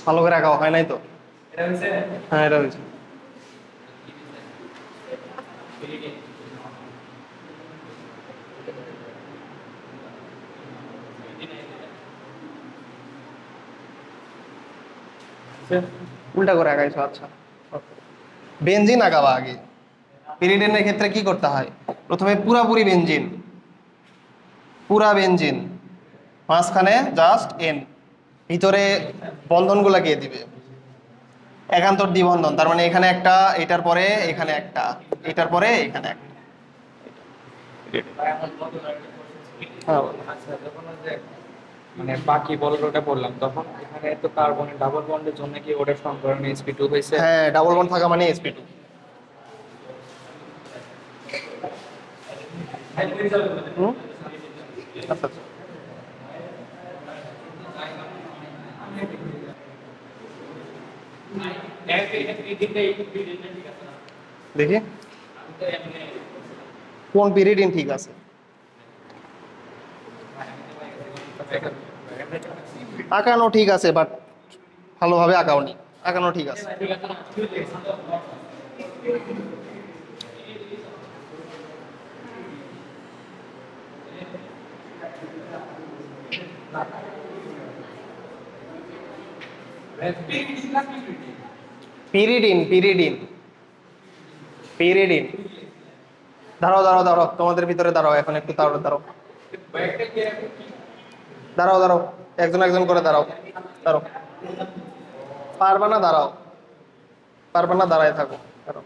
ভালো করে আঁকা হয় নাই তো। হ্যাঁ এটা হয়েছে। উল্টা করে আঁকাইছো, আচ্ছা। বেনজিন আঁকাবা আগে। পিরিডিনের ক্ষেত্রে কি করতে হয়? প্রথমে পুরাপুরি বেনজিন, পুরা বেনজিন, মাঝখানে জাস্ট এন, ভিতরে বন্ধনগুলা কে দিবে, একান্তর দ্বিবন্ধন। তার মানে এখানে একটা, এটার পরে এখানে একটা, এটার পরে এখানে একটা। হ্যাঁ আচ্ছা, যখন ওই যে মানে বাকি বলটা পড়লাম, তখন এখানে তো কার্বনের ডাবল বন্ডের জন্য কি ওটার সমীকরণ sp2 হয়েছে? হ্যাঁ, ডাবল বন্ড থাকা মানে sp2। হুম, আচ্ছা আচ্ছা। দেখি কোন পিরিডিন ঠিক আছে। আঁকানো ঠিক আছে, বাট ভালোভাবে আঁকাওনি। আঁকানো ঠিক আছে। Pyridine, pyridine, pyridine. দাঁড়াও দাঁড়াও দাঁড়াও, তোমাদের ভিতরে দাঁড়াও, এখন একটু দাঁড়াও দাঁড়াও দাঁড়াও দাঁড়াও, একজন একজন করে দাঁড়াও। দাঁড়াও, পারবা না দাঁড়াও, পারবা না দাঁড়ায় থাকো। দাঁড়াও,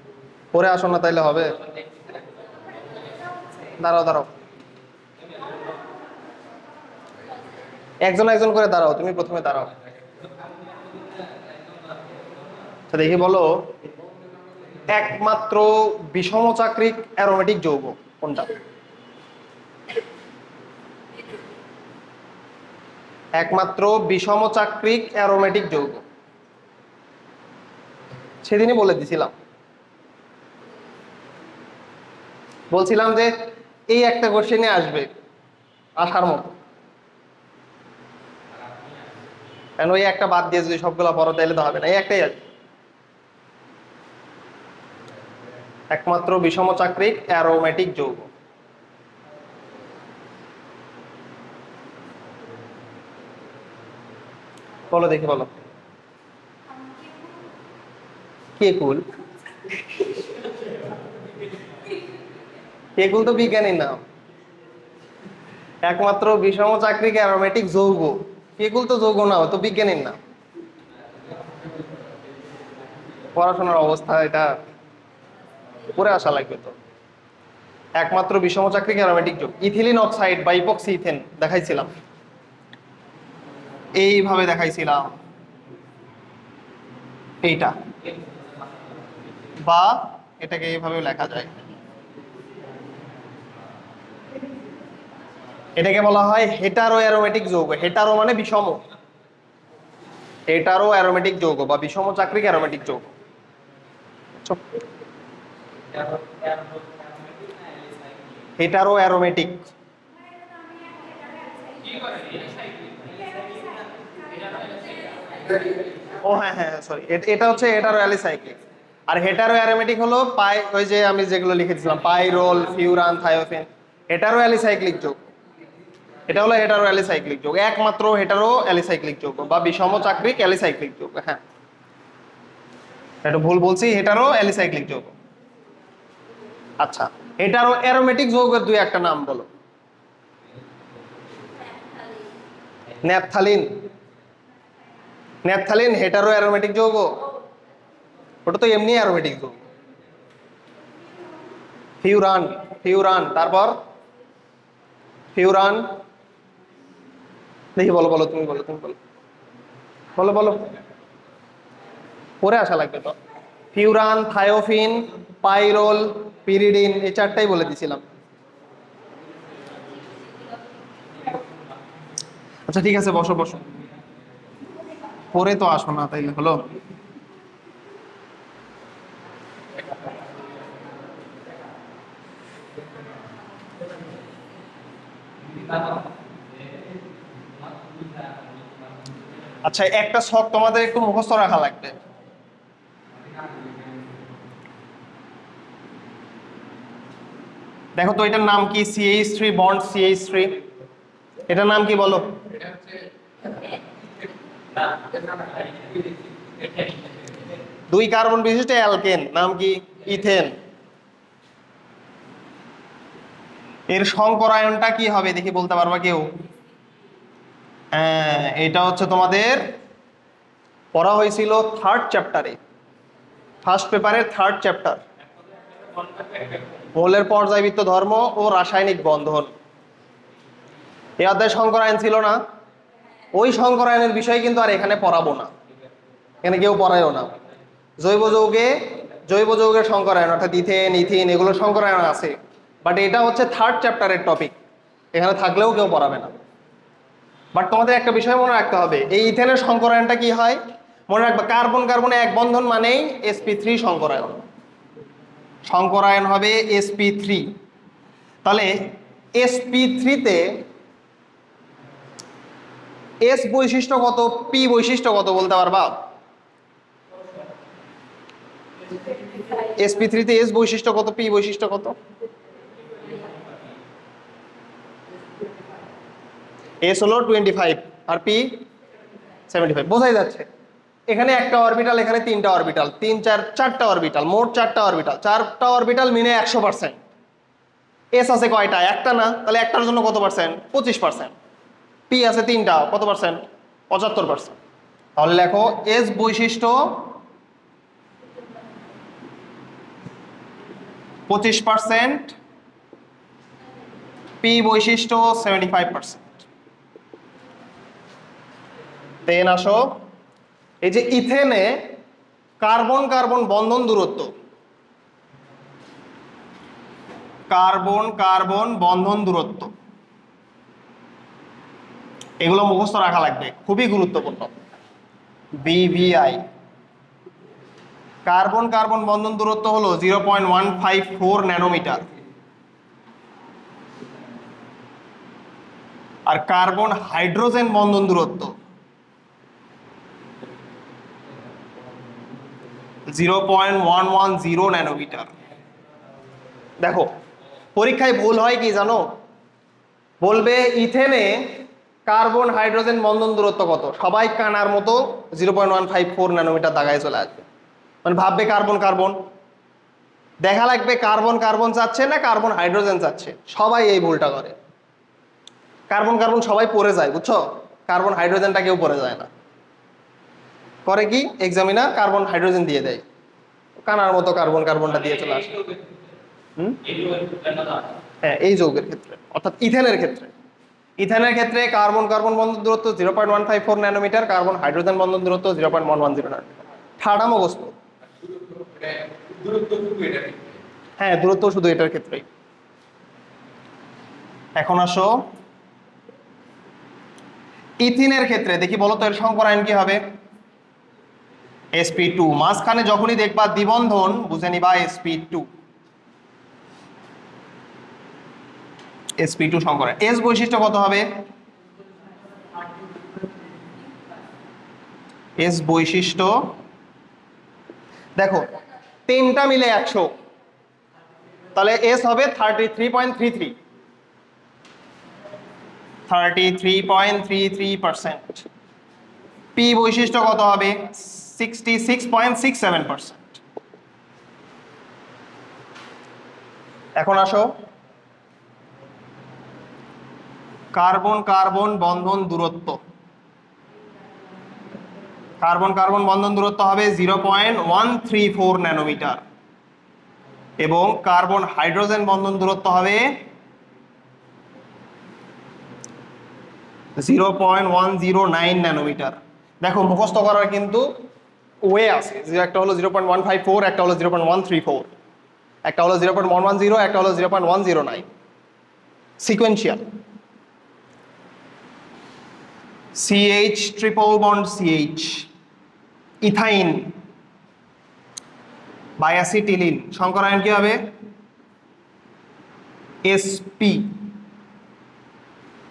পরে আসো না তাইলে হবে। দাঁড়াও দাঁড়াও, একজন একজন করে দাঁড়াও, তুমি প্রথমে দাঁড়াও। আচ্ছা দেখি বলো, একমাত্র বিষমচাক্রিক অ্যারোমেটিক যৌগ কোনটা? একমাত্র বিষমচাক্রিক অ্যারোমেটিক যৌগ, সেদিনই বলে দিছিলাম। বলছিলাম যে এই একটা কোশ্চেনে আসবে, আসার মতো। কারণ ওই একটা বাদ দিয়ে যদি সবগুলা পড়ো তাইলে তো হবে না, এই একটাই আসবে। একমাত্র বিষমচাক্রিক অ্যারোমেটিক যৌগ, বলো দেখি বলো। কেকুল? কেকুল তো বিজ্ঞানীর নাম। একমাত্র বিষমচাক্রিক অ্যারোমেটিক যৌগ, কেকুল তো যৌগ না, ও তো বিজ্ঞানীর নাম। পড়াশোনার অবস্থা এটা, পড়ে আসা লাগবে তো। একমাত্র বিষমচাক্রিক অ্যারোমেটিক যৌগ ইথিলিন অক্সাইড বা ইপক্সি ইথেন দেখাইছিলাম, এইভাবে দেখাইছিলাম, এইটা, বা এটাকে এইভাবে লেখা যায়। এটাকে বলা হয় হেটারো অ্যারোমেটিক যৌগ। হেটারো মানে বিষম, হেটারো অ্যারোমেটিক যৌগ বা বিষমচাক্রিক অ্যারোমেটিক যৌগ। হেটারো অ্যারোমেটিক, ও হ্যাঁ হ্যাঁ সরি, এটা হচ্ছে হেটারো অ্যালিসাইক্লিক। আর হেটারো অ্যারোমেটিক হলো পাই, ওই যে আমি যেগুলো লিখে দিয়েছিলাম, পাইরোল, ফিউরান, থায়োফেন, হেটারো অ্যালিসাইক্লিক যৌগ। এটা হলো হেটারো অ্যালিসাইক্লিক যৌগ, একমাত্র হেটারো অ্যালিসাইক্লিক যৌগ বা বিষমচাক্রিক অ্যালিসাইক্লিক যৌগ। হ্যাঁ, এটা ভুল বলছি, হেটারো অ্যালিসাইক্লিক যৌগ। আচ্ছা, হেটারো অ্যারোমেটিক যৌগের দুই একটা নাম বলো। ন্যাপথালিন, ন্যাপথালিন হেটারো অ্যারোমেটিক যৌগ? ওটা তো এমনি অ্যারোমেটিক যৌগ। ফিউরান, ফিউরান, তারপর ফিউরান, দেখি বলো বলো, তুমি বলো, তুমি বলো, বলো বলো, পরে আসা লাগবে তো। ফিউরান, থায়োফিন, পাইরোল, পিরিডিন, এই চারটাই বলে দিছিলাম। আচ্ছা ঠিক আছে, বসো বসো, পরে তো আসো না তাইলে হলো। আচ্ছা, একটা ছক তোমাদের একটু মুখস্থ রাখা লাগবে। দেখো তো এটার নাম কি? CH3 বন্ড CH3, এটার নাম কি বলো? দুই কার্বন বিশিষ্ট অ্যালকেন, নাম কি? ইথেন। এর সংকরায়নটা কি হবে দেখি, বলতে পারবা কেউ? হ্যাঁ, এটা হচ্ছে তোমাদের পড়া হয়েছিল থার্ড চ্যাপ্টারে, ফার্স্ট পেপারের থার্ড চ্যাপ্টার, মৌলের পর্যায়বৃত্ত ধর্ম ও রাসায়নিক বন্ধন। এই অধ্যায় সংকরায়ন ছিল না? ওই সংকরায়নের বিষয় কিন্তু আর এখানে পড়াবো না, এখানে কেউ পড়ায়ও না। জৈব যৌগের সংকরায়ন অর্থাৎ ইথেন, ইথিন, এগুলো সংকরায়ন আছে, বাট এটা হচ্ছে থার্ড চ্যাপ্টারের টপিক, এখানে থাকলেও কেউ পড়াবে না। বাট তোমাদের একটা বিষয় মনে রাখতে হবে, এই ইথেনের সংকরায়নটা কি হয় মনে রাখবে, কার্বন কার্বনে এক বন্ধন মানেই sp3 সংকরায়ন, সংকরায়ন হবে sp3। তাহলে sp3 তে s বৈশিষ্ট্য কত, p বৈশিষ্ট্য কত বলতে পারবা? sp3 তে s বৈশিষ্ট্য কত, p বৈশিষ্ট্য কত? s হলো 25 আর p 75, বোঝাই যাচ্ছে। এখানে একটা অরবিটাল, এখানে তিনটা অরবিটাল, চারটা অরবিটাল, মোট চারটা অরবিটাল, চারটা অরবিটাল মিলে 100%। এস আছে কয়টা? একটা না, তাহলে একটার জন্য কত পার্সেন্ট? 25%। পি আছে তিনটা, কত পার্সেন্ট? 75%। তাহলে লেখো এস বৈশিষ্ট্য 25%, পি বৈশিষ্ট্য 75%। দেন আসো, এই যে ইথেনে কার্বন কার্বন বন্ধন দূরত্ব, কার্বন কার্বন বন্ধন দূরত্ব, এগুলো মুখস্থ রাখা লাগবে, খুবই গুরুত্বপূর্ণ। BVI, কার্বন কার্বন বন্ধন দূরত্ব হলো 0.154 ন্যানোমিটার, আর কার্বন হাইড্রোজেন বন্ধন দূরত্ব 0.110 ন্যানোমিটার। দেখো পরীক্ষায় ভুল হয় কি জানো, বলবে ইথেনে কার্বন হাইড্রোজেন বন্ধন দূরত্ব কত, সবাই কানার মতো 0.154 ন্যানোমিটার দাগায় চলে আসবে, মানে ভাববে কার্বন কার্বন। দেখা লাগবে কার্বন কার্বন চাচ্ছে না কার্বন হাইড্রোজেন চাচ্ছে, সবাই এই ভুলটা করে। কার্বন কার্বন সবাই পড়ে যায়, বুঝছো, কার্বন হাইড্রোজেনটা কেউ পড়ে যায় না। করে কি, এক্সামিনার কার্বন হাইড্রোজেন দিয়ে দেয়, কানার মতো কার্বন কার্বনটা দিয়ে চলে আসে। হ্যাঁ, এই যৌগের ক্ষেত্রে অর্থাৎ ইথেনের ক্ষেত্রে, ইথেনের ক্ষেত্রে কার্বন কার্বন বন্ধন দূরত্ব 0.154 ন্যানোমিটার, কার্বন হাইড্রোজেন বন্ধন দূরত্ব 0.110 ন্যানোমিটার। ঠাড়া মুখস্থ। হ্যাঁ, দূরত্ব শুধু এটার ক্ষেত্রেই। এখন আসো ইথিনের ক্ষেত্রে, দেখি বলো তো এর সংকরায়ন কি হবে? sp2, মাঝখানে যখনই দেখবা দ্বিবন্ধন বুঝে নিবা sp2, sp2 সংকরায়ন। s বৈশিষ্ট্য কত হবে? s বৈশিষ্ট্য দেখো তিনটা মিলে 100, তাহলে s হবে 33.33, 33.33%। p বৈশিষ্ট্য কত হবে? 66.67%। এখন আসো কার্বন কার্বন বন্ধন দূরত্ব, কার্বন কার্বন বন্ধন দূরত্ব হবে 0.134 ন্যানোমিটার এবং কার্বন হাইড্রোজেন বন্ধন দূরত্ব হবে 0.109 ন্যানোমিটার। দেখো মুখস্থ করার কিন্তু ওয়ে আছে, যে একটা হলো 0.154, একটা হলো 0.134, একটা হলো 0.110, একটা হলো 0.109, sequential. CH triple bond CH, ethyne বায়াসিটিলিন, সংকরায়ন কি হবে? sp,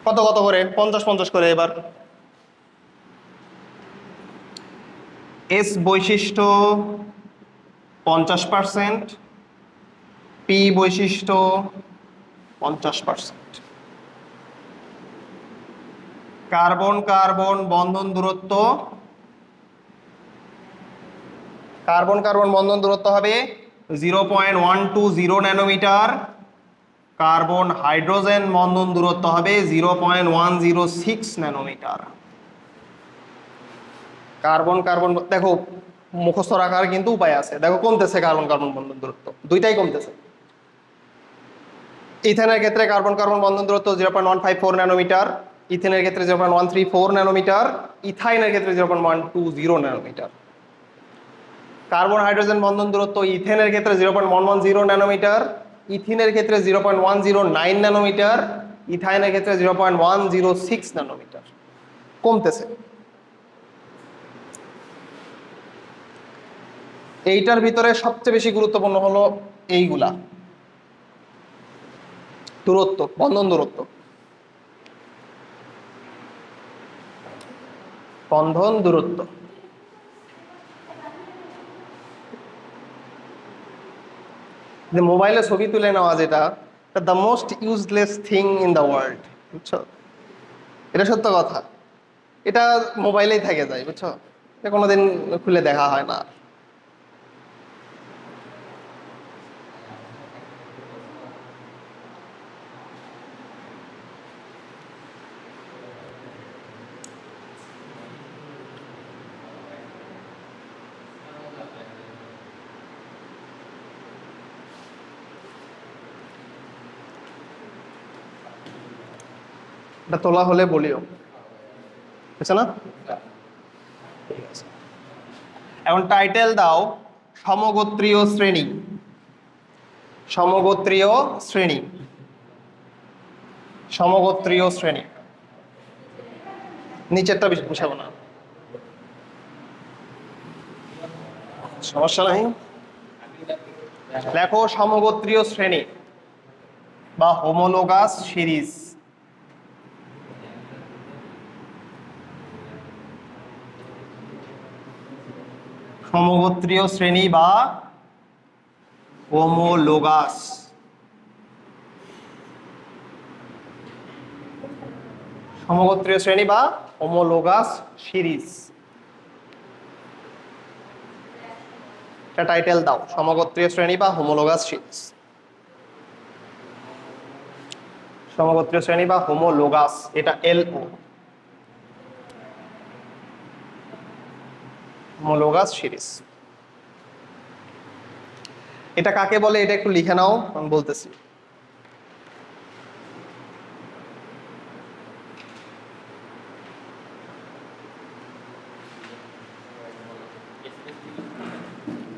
কত কত করে? 50-50 করে। এবার এস বৈশিষ্ট্য 50%, পি বৈশিষ্ট্য 50%। কার্বন কার্বন বন্ধন দূরত্ব, কার্বন কার্বন বন্ধন দূরত্ব হবে 0.120 ন্যানোমিটার, কার্বন হাইড্রোজেন বন্ধন দূরত্ব হবে 0.106 ন্যানোমিটার। কার্বন কার্বন দেখো মুখস্থ রাখার কিন্তু উপায় আছে, দেখো কমতেছে কার্বন কার্বন বন্ধন দূরত্ব, দুইটাই কমতেছে। ইথেনের ক্ষেত্রে কার্বন কার্বন বন্ধন দূরত্ব 0.154 ন্যানোমিটার, ইথেনের ক্ষেত্রে 0.134 ন্যানোমিটার, ইথাইনের ক্ষেত্রে 0.120 ন্যানোমিটার। কার্বন হাইড্রোজেন বন্ধন দূরত্ব ইথেনের ক্ষেত্রে 0.110 ন্যানোমিটার, ইথিনের ক্ষেত্রে 0.109 ন্যানোমিটার, ইথাইনের ক্ষেত্রে 0.106 ন্যানোমিটার। কমতেছে। এইটার ভিতরে সবচেয়ে বেশি গুরুত্বপূর্ণ হলো এইগুলা, দূরত্ব, বন্ধন দূরত্ব, বন্ধন দূরত্ব। যে মোবাইলে ছবি তুলে নেওয়া যেটা, the most useless thing in the world, বুঝছো? এটা সত্য কথা, এটা মোবাইলেই থেকে যায়, বুঝছো? এটা কোনোদিন খুলে দেখা হয় না। এটা তোলা হলে বলিও, বুঝছো না? ঠিক আছে, এখন টাইটেল দাও সমগোত্রীয় শ্রেণী। সমগোত্রীয় শ্রেণী, সমগোত্রীয় শ্রেণী। নিচেরটা বেশি বুঝাবো না, সমস্যা নাই। লেখো সমগোত্রীয় শ্রেণী বা হোমোলোগাস সিরিজ। সমগোত্রীয় শ্রেণী বা হোমোলোগাস, সমগোত্রীয় শ্রেণী বা হোমোলোগাস সিরিজ। এটা টাইটেল দাও, সমগোত্রীয় শ্রেণী বা হোমোলোগাস সিরিজ। সমগোত্রীয় শ্রেণী বা হোমোলোগাস, এটা এলও, হোমোলোগাস সিরিজ। এটা কাকে বলে এটা একটু লিখে নাও, আমি বলতেছি।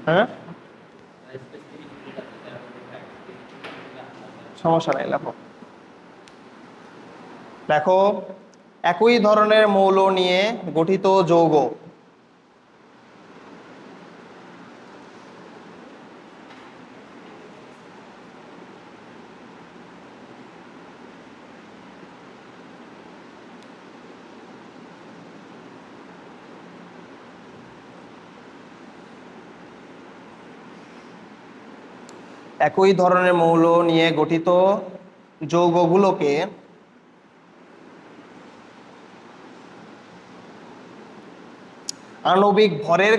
হ্যাঁ, সমস্যা নেই, লেখো। দেখো, একই ধরনের মৌল নিয়ে গঠিত যৌগ একই ধরনের মৌল নিয়ে গঠিত যৌগগুলোকে আণবিক ভরের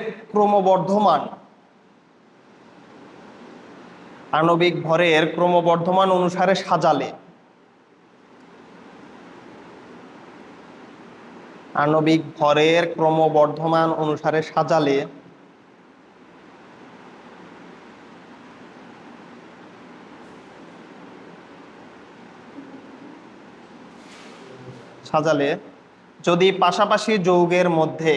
ক্রমবর্ধমান অনুসারে সাজালে, আণবিক ভরের ক্রমবর্ধমান অনুসারে সাজালে যদি পাশাপাশি যৌগের মধ্যে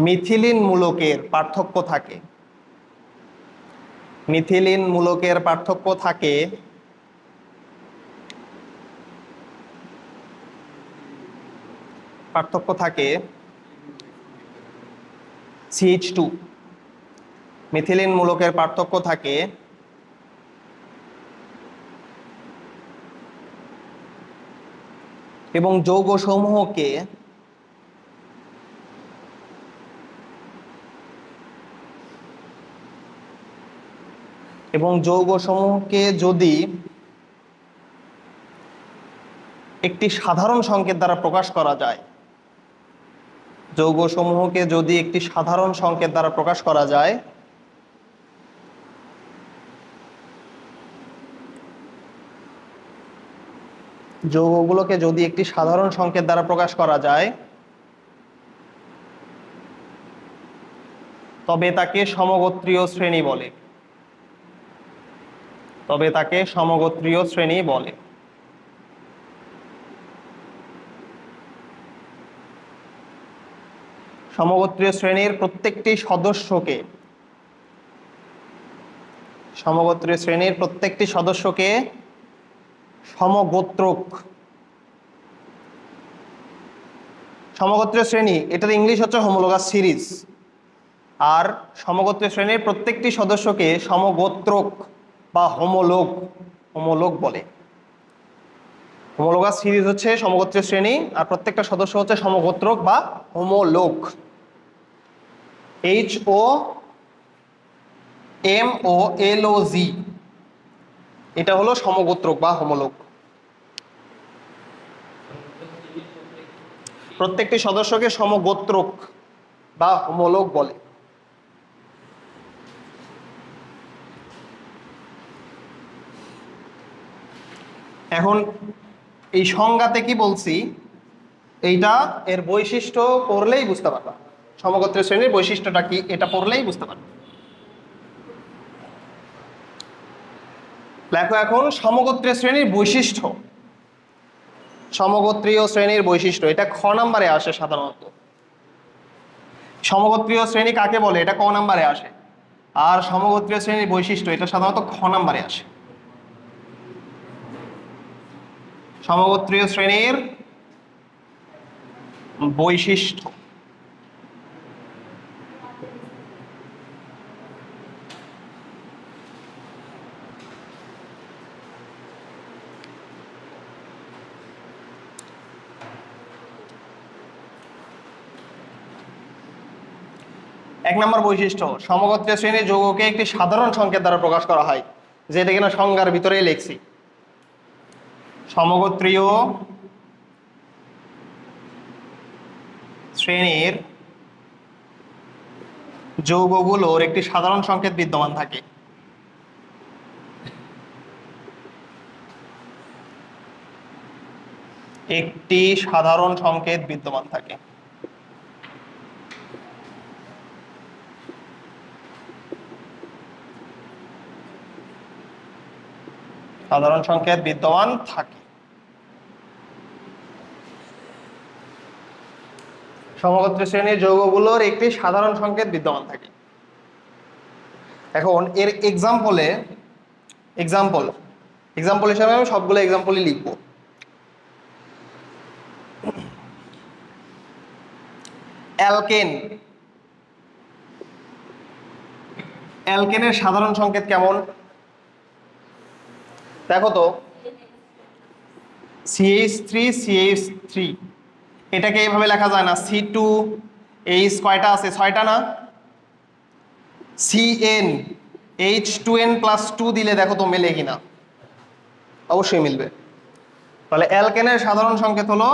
মিথিলিন মূলকের পার্থক্য থাকে, CH2 মিথিলিন মূলকের পার্থক্য থাকে এবং যৌগসমূহকে যদি একটি সাধারণ সংকেত দ্বারা প্রকাশ করা যায়, যৌগসমূহকে যদি একটি সাধারণ সংকেত দ্বারা প্রকাশ করা যায় যৌগগুলোকে যদি একটি সাধারণ সংকেত দ্বারা প্রকাশ করা যায় তবে তাকে সমগোত্রীয় শ্রেণী বলে। সমগোত্রীয় শ্রেণীর প্রত্যেকটি সদস্যকে সমগোত্রক। সমগোত্রীয় শ্রেণী এটার ইংলিশ হচ্ছে হোমোলোগাস সিরিজ, আর সমগোত্রীয় শ্রেণীর প্রত্যেকটি সদস্যকে সমগোত্রক বা হোমোলোগ বলে। হোমোলোগাস সিরিজ হচ্ছে সমগোত্রীয় শ্রেণী, আর প্রত্যেকটা সদস্য হচ্ছে সমগোত্রক বা হোমোলোগ। HOMOLOG, এটা হলো সমগোত্রক বা হোমোলোগ। প্রত্যেকটি সদস্যকে সমগোত্রক বা হোমোলোগ বলে। এখন এই সংজ্ঞাতে কি বলছি এইটা এর বৈশিষ্ট্য পড়লেই বুঝতে পারবা। সমগোত্রীয় শ্রেণীর বৈশিষ্ট্যটা কি এটা পড়লেই বুঝতে পারবা। লেখো এখন সমগোত্রীয় শ্রেণীর বৈশিষ্ট্য। সমগোত্রীয় শ্রেণীর বৈশিষ্ট্য এটা খ নাম্বারে আসে সাধারণত। সমগোত্রীয় শ্রেণী কাকে বলে এটা ক নাম্বারে আসে, আর সমগোত্রীয় শ্রেণীর বৈশিষ্ট্য এটা সাধারণত খ নাম্বারে আসে। সমগোত্রীয় শ্রেণীর বৈশিষ্ট্য। এক নম্বর বৈশিষ্ট্য, সমগোত্রীয় শ্রেণীর যৌগকে একটি সাধারণ সংকেত দ্বারা প্রকাশ করা হয়, যেটা কিনা সংজ্ঞার ভিতরেই লিখছি। সমগোত্রীয় শ্রেণীর যৌগগুলোর একটি সাধারণ সংকেত বিদ্যমান থাকে। একটি সাধারণ সংকেত বিদ্যমান থাকে। সাধারণ সংকেত বিদ্যমান থাকে। সমগোত্রীয় শ্রেণীর যৌগগুলোর একটি সাধারণ সংকেত বিদ্যমান থাকে। এখন এর এক্সাম্পল হিসাবে আমি সবগুলো এক্সাম্পলই লিখব। অ্যালকেনের সাধারণ সংকেত কেমন দেখো তো। CH3 এটাকে এইভাবে লেখা যায় না, C2H কয়টা আছে? 6টা না? CnH2n+2 দিলে দেখো তো মেলে কিনা, অবশ্যই মিলবে। তাহলে অ্যালকেনের সাধারণ সংকেত হলো,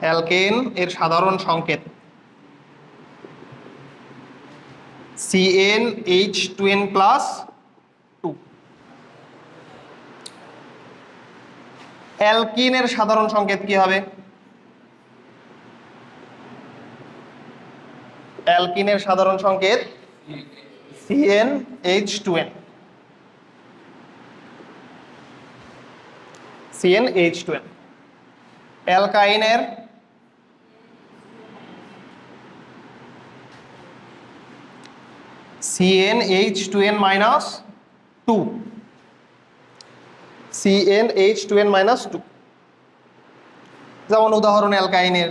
অ্যালকেন এর সাধারণ সংকেত CnH2n+2। অ্যালকিনের সাধারণ সংকেত কি হবে? অ্যালকিনের সাধারণ সংকেত CnH2n। অ্যালকাইনের CnH2n-2। CnH2n-2, যেমন উদাহরণ অ্যালকাইনের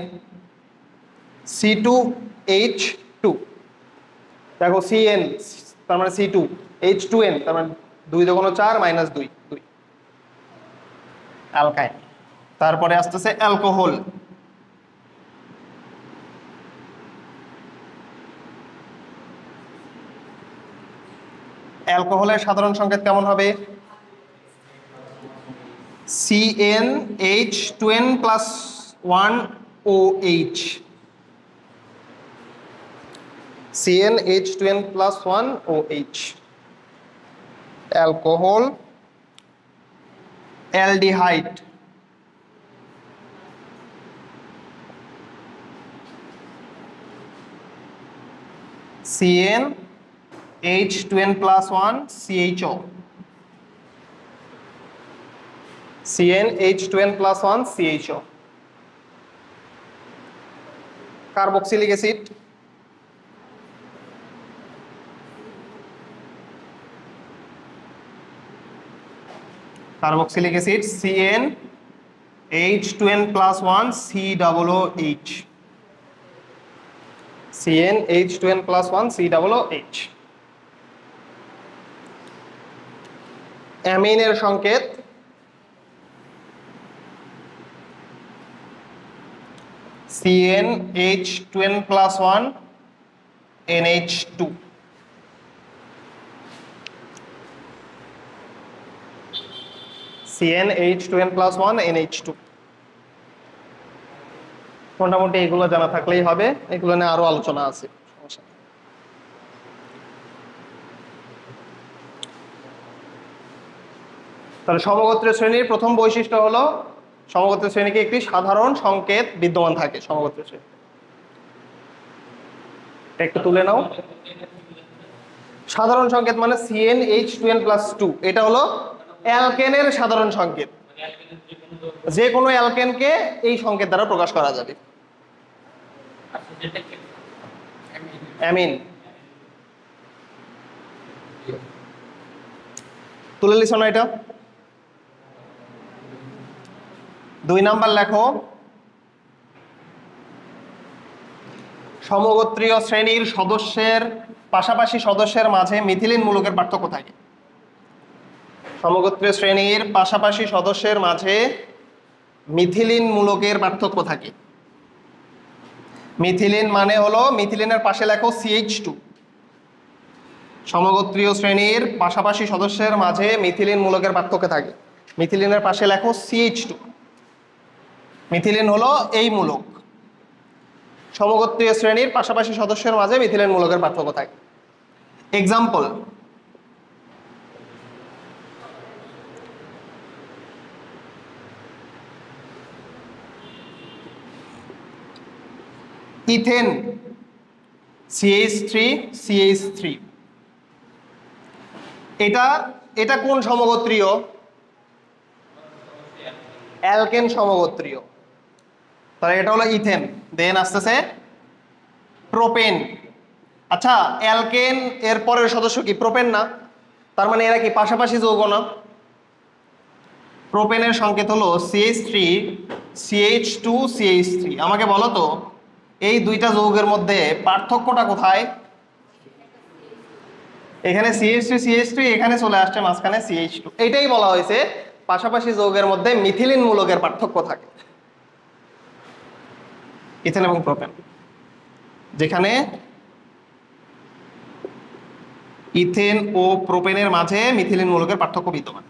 C2H2। দেখো CN তার মানে C2, H2N তার মানে 2 2 4 মাইনাস 2 2 অ্যালকাইন। তারপরে আসতেছে অ্যালকোহল, অ্যালকোহলের সাধারণ সংকেত কেমন হবে? CnH2n plus 1OH, CnH2n plus 1OH alcohol. Aldehyde, CnH2n plus 1 CHO, CnH2n plus 1 CHO। Carboxylic acid, carboxylic acid CnH2n plus 1 COOH, CnH2n plus 1 COOH। অ্যামিনের সংকেত CnH2n plus 1 NH2, CnH2n plus 1 NH2। মোটামুটি এগুলো জানা থাকলেই হবে, এগুলো নিয়ে আরো আলোচনা আছে। তাহলে সমগোত্রীয় শ্রেণীর প্রথম বৈশিষ্ট্য হলো সমগোত্রীয় শ্রেণীকে একটি সাধারণ সংকেত বিদ্যমান থাকে সমগোত্রীয় শ্রেণী। এটা একটু তুলে নাও। সাধারণ সংকেত মানে CnH2n প্লাস 2, এটা হলো অ্যালকেনের সাধারণ সংকেত। যে কোনো অ্যালকেনকে এই সংকেত দ্বারা প্রকাশ করা যাবে। অ্যামিন তুলে লিখো না এটা। 2 নাম্বার লেখো, সমগোত্রীয় শ্রেণীর সদস্যের পাশাপাশি সদস্যের মাঝে মিথিলিন মূলকের পার্থক্য থাকে। সমগোত্রীয় শ্রেণীর পাশাপাশি সদস্যের মাঝে মিথিলিন মূলকের পার্থক্য থাকে। মিথিলিন মানে হলো, মিথিলিনের পাশে লেখো CH2। সমগোত্রীয় শ্রেণীর পাশাপাশি সদস্যের মাঝে মিথিলিন মূলকের পার্থক্য থাকে। মিথিলিনের পাশে লেখো CH2। মিথিলিন হলো এই মূলক। সমগোত্রীয় শ্রেণীর পাশাপাশি সদস্যের মাঝে মিথিলিন মূলকের পার্থক্য থাকে। এক্সাম্পল, ইথেন CH3 CH3, এটা কোন সমগোত্রীয়? অ্যালকেন সমগোত্রীয়। তাহলে এটা হলো ইথেন। দেন আসতেছে প্রোপেন। আচ্ছা, অ্যালকেন এর পরের সদস্য কি প্রোপেন না? তার মানে এরা কি পাশাপাশি যৌগ না? প্রোপেনের সংকেত হলো CH3 CH2 CH3। আমাকে বলো তো এই দুইটা যৌগের মধ্যে পার্থক্যটা কোথায়? এখানে CH3 CH3, এখানে চলে আসছে মাঝখানে CH2। এইটাই বলা হয়েছে পাশাপাশি যৌগের মধ্যে মিথিলিন মূলকের পার্থক্য থাকে, ইথেন এবং প্রোপেন। যেখানে ইথেন ও প্রোপেনের মাঝে মিথিলিন মূলকের পার্থক্য বিদ্যমান।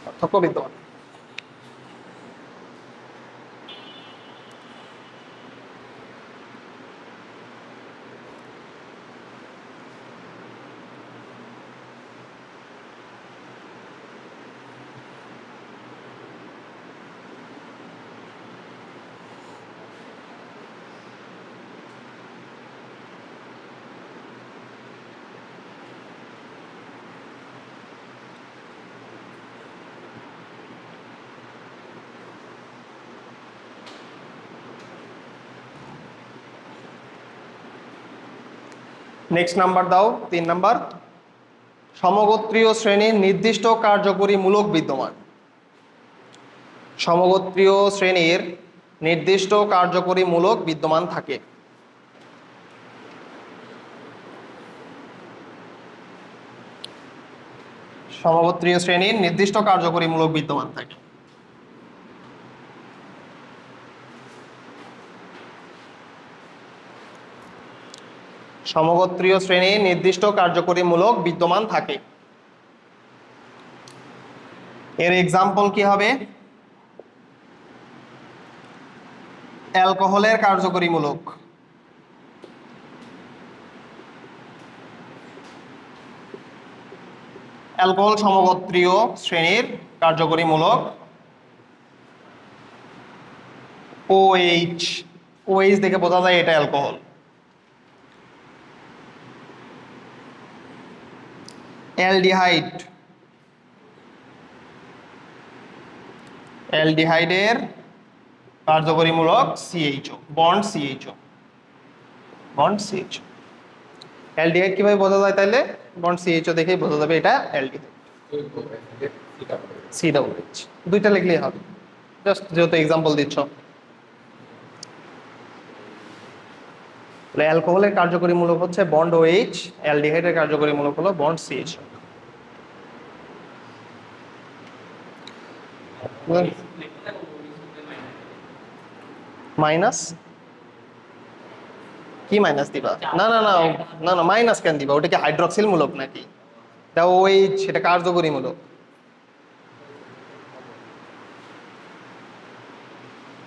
পার্থক্য বিদ্যমান। নেক্সট নাম্বার দাও, 3 নাম্বার। সমগোত্রীয় শ্রেণীর নির্দিষ্ট কার্যকরী মূলক বিদ্যমান। সমগোত্রীয় শ্রেণীর নির্দিষ্ট কার্যকরী মূলক বিদ্যমান থাকে। সমগোত্রীয় শ্রেণীর নির্দিষ্ট কার্যকরী মূলক বিদ্যমান থাকে। সমগোত্রীয় শ্রেণীর নির্দিষ্ট কার্যকরী মূলক বিদ্যমান থাকে। এর এক্সাম্পল কি হবে? অ্যালকোহলের কার্যকরী মূলক। অ্যালকোহল সমগোত্রীয় শ্রেণীর কার্যকরী মূলক OH। OH দেখে বোঝা যায় এটা অ্যালকোহল। অ্যালডিহাইড, অ্যালডিহাইডের কার্যকরী মূলক CHO, bond CHO, bond CHO। Aldehyde কিভাবে বোঝা যায় তাহলে? বন্ড CHO দেখেই বোঝা যাবে এটা অ্যালডিহাইড। COOH দুইটা লিখলেই হবে, জাস্ট যেহেতু এক্সাম্পল দিচ্ছ। অ্যালকোহলের কার্যকরী মূলক হচ্ছে বন্ড OH, অ্যালডিহাইডের কার্যকরী মূলক হলো বন্ড CHO। মাইনাস কি মাইনাস দিবা? না না না না না, মাইনাস কেন দিবা? ওটা কি হাইড্রক্সিল মূলক নাকি? এটা OH, সেটা কার্যকরী মূলক।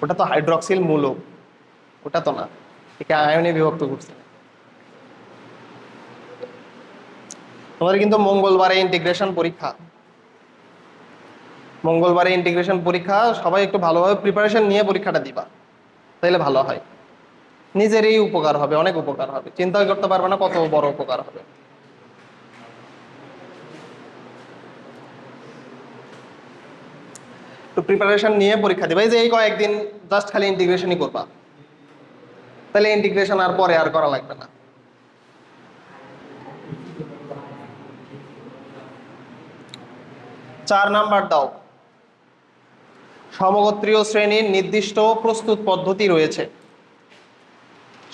ওটা তো হাইড্রক্সিল মূলক, ওটা তো না। একে আয়নে বিভক্ত করছে। তোমাদের কিন্তু মঙ্গলবারে ইন্টিগ্রেশন পরীক্ষা। মঙ্গলবারে ইন্টিগ্রেশন পরীক্ষা, সবাই একটু ভালোভাবে প্রিপারেশন নিয়ে পরীক্ষাটা দিবা, তাইলে ভালো হয়। নিজেরই উপকার হবে, অনেক উপকার হবে, চিন্তা করতে পারবে না কত বড় উপকার হবে। তো প্রিপারেশন নিয়ে পরীক্ষা দিবা। এই যে এই কয়েকদিন জাস্ট খালি ইন্টিগ্রেশনই করবা, তাহলে ইন্টিগ্রেশন আর পরে আর করা লাগবে না। চার নাম্বার দাও। সমগোত্রীয় শ্রেণীর নির্দিষ্ট প্রস্তুত পদ্ধতি রয়েছে।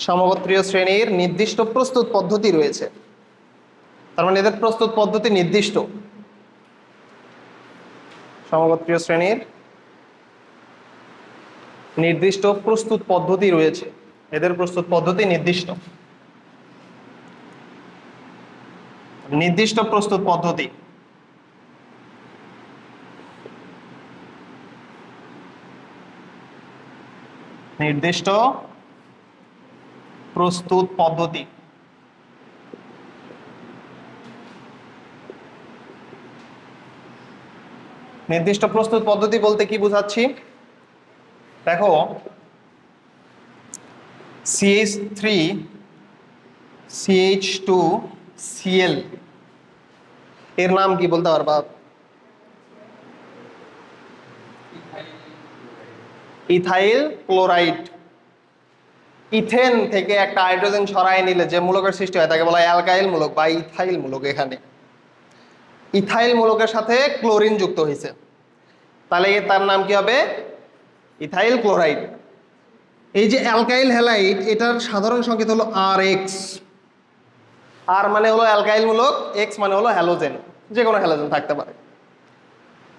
সমগোত্রীয় শ্রেণীর নির্দিষ্ট প্রস্তুত পদ্ধতি রয়েছে, তার মানে এদের প্রস্তুত পদ্ধতি নির্দিষ্ট। সমগোত্রীয় শ্রেণীর নির্দিষ্ট প্রস্তুত পদ্ধতি রয়েছে, এদের প্রস্তুত পদ্ধতি নির্দিষ্ট। নির্দিষ্ট প্রস্তুত পদ্ধতি। নির্দিষ্ট প্রস্তুত পদ্ধতি। নির্দিষ্ট প্রস্তুত পদ্ধতি বলতে কি বোঝাচ্ছি দেখো, CH3CH2Cl এর নাম কি বলতে পারবা? Ethyl chloride. ইথেন থেকে একটা হাইড্রোজেন সরায় নিলে যে মূলকের সৃষ্টি হয় তাকে বলা হয় অ্যালকাইল মূলক বা ইথাইল মূলক। এখানে ইথাইল মূলকের সাথে ক্লোরিন যুক্ত হয়েছে, তাহলে তার নাম কি হবে? Ethyl chloride. এই যে অ্যালকাইল হ্যালাইড, এটার সাধারণ সংকেত হলো RX। আর মানে হলো অ্যালকাইল মূলক, X মানে হলো হ্যালোজেন, যে কোনো হ্যালোজেন থাকতে পারে।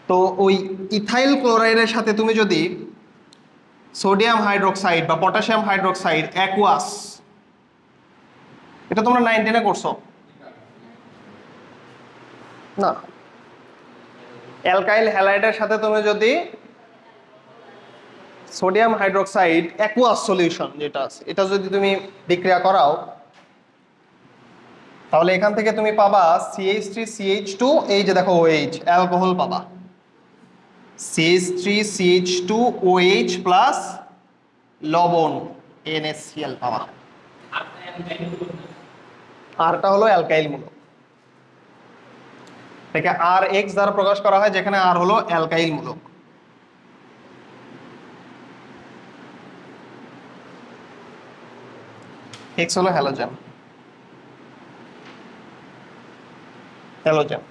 তো ওই ইথাইল ক্লোরাইডের সাথে তুমি যদি সোডিয়াম হাইড্রোক্সাইড বা পটাশিয়াম হাইড্রোক্সাইড অ্যাকুয়াস, এটা তোমরা 9-10 করছো না? অ্যালকাইল হ্যালাইডের সাথে তুমি যদি সোডিয়াম হাইড্রোক্সাইড অ্যাকুয়াস সলিউশন যেটা আছে, এটা যদি তুমি বিক্রিয়া করাও, তাহলে এখান থেকে তুমি পাবা CH3CH2, এই যে দেখো OH, অ্যালকোহল পাবা। CH3CH2OH প্লাস লবণ NaCl পাবা। আরটা হলো অ্যালকাইল মূলক, এটাকে RX দ্বারা প্রকাশ করা হয়, যেখানে আর হলো অ্যালকাইল মূলক। X হলো হ্যালোজেন। হ্যালোজেন।